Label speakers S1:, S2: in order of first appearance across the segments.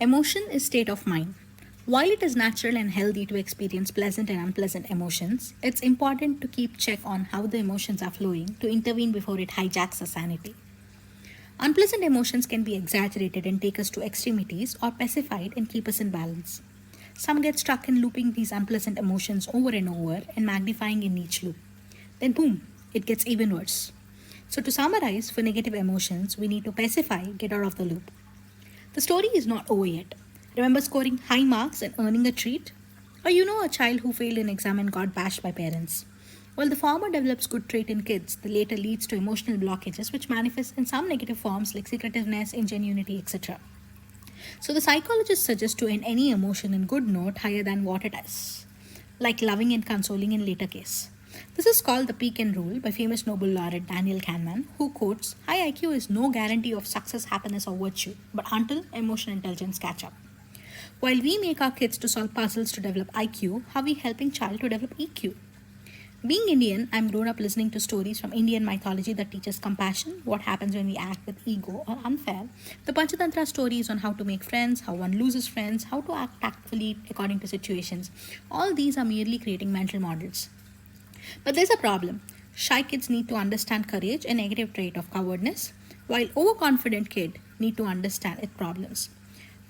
S1: Emotion is state of mind. While it is natural and healthy to experience pleasant and unpleasant emotions, it's important to keep check on how the emotions are flowing to intervene before it hijacks our sanity. Unpleasant emotions can be exaggerated and take us to extremities or pacified and keep us in balance. Some get stuck in looping these unpleasant emotions over and over and magnifying in each loop. Then boom, it gets even worse. So to summarize, for negative emotions, we need to pacify, get out of the loop. The story is not over yet. Remember scoring high marks and earning a treat? Or you know a child who failed an exam and got bashed by parents? While the former develops good trait in kids, the later leads to emotional blockages which manifest in some negative forms like secretiveness, ingenuity, etc. So the psychologist suggests to end any emotion in good note higher than what it is, like loving and consoling in later case. This is called the Pekin Rule by famous Nobel laureate Daniel Kahneman, who quotes, "High IQ is no guarantee of success, happiness, or virtue, but until emotional intelligence catch up." While we make our kids to solve puzzles to develop IQ, how are we helping child to develop EQ? Being Indian, I'm grown up listening to stories from Indian mythology that teaches compassion, what happens when we act with ego or unfair. The Panchatantra stories on how to make friends, how one loses friends, how to act tactfully according to situations. All these are merely creating mental models. But there's a problem. Shy kids need to understand courage, a negative trait of cowardness, while overconfident kid need to understand its problems.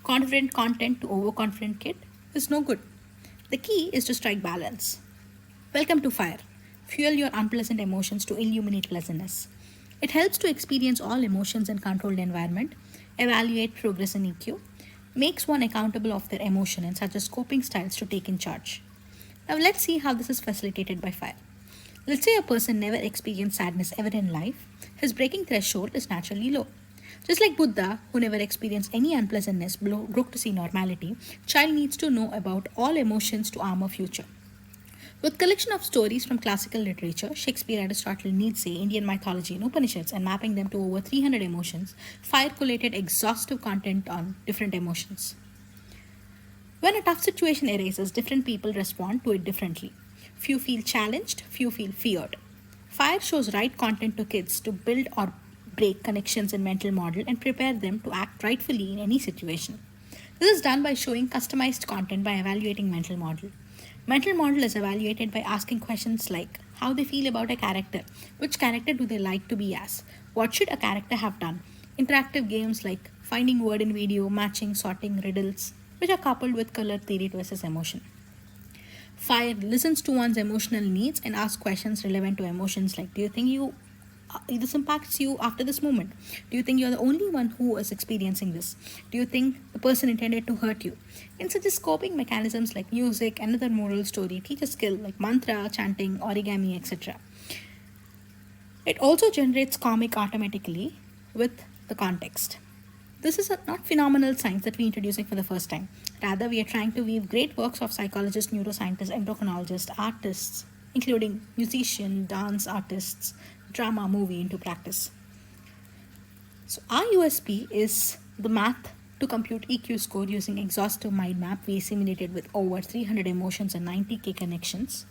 S1: Confident content to overconfident kid is no good. The key is to strike balance. Welcome to Fire. Fuel your unpleasant emotions to illuminate pleasantness. It helps to experience all emotions in controlled environment, evaluate progress in EQ, makes one accountable of their emotion and such as coping styles to take in charge. Now let's see how this is facilitated by Fire. Let's say a person never experienced sadness ever in life, his breaking threshold is naturally low. Just like Buddha, who never experienced any unpleasantness, broke to see normality, child needs to know about all emotions to armor future. With collection of stories from classical literature, Shakespeare, Aristotle, Nietzsche, Indian mythology, and Upanishads, and mapping them to over 300 emotions, Fire collated exhaustive content on different emotions. When a tough situation arises, different people respond to it differently. Few feel challenged, few feel feared. Fire shows right content to kids to build or break connections in mental model and prepare them to act rightfully in any situation. This is done by showing customized content by evaluating mental model. Mental model is evaluated by asking questions like how they feel about a character, which character do they like to be as, what should a character have done, interactive games like finding word in video, matching, sorting, riddles, which are coupled with color theory to assess emotion. Fire listens to one's emotional needs and asks questions relevant to emotions like, do you think this impacts you after this moment? Do you think you're the only one who is experiencing this? Do you think the person intended to hurt you? And such as coping mechanisms like music, another moral story, teach a skill like mantra, chanting, origami, etc. It also generates comic automatically with the context. This is not phenomenal science that we're introducing for the first time. Rather, we are trying to weave great works of psychologists, neuroscientists, endocrinologists, artists, including musicians, dance artists, drama, movie into practice. So our USP is the math to compute EQ score using exhaustive mind map we simulated with over 300 emotions and 90k connections.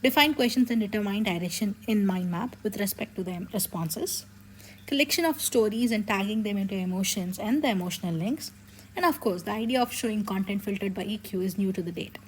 S1: Define questions and determine direction in mind map with respect to the responses. Collection of stories and tagging them into emotions and the emotional links. And of course, the idea of showing content filtered by EQ is new to the date.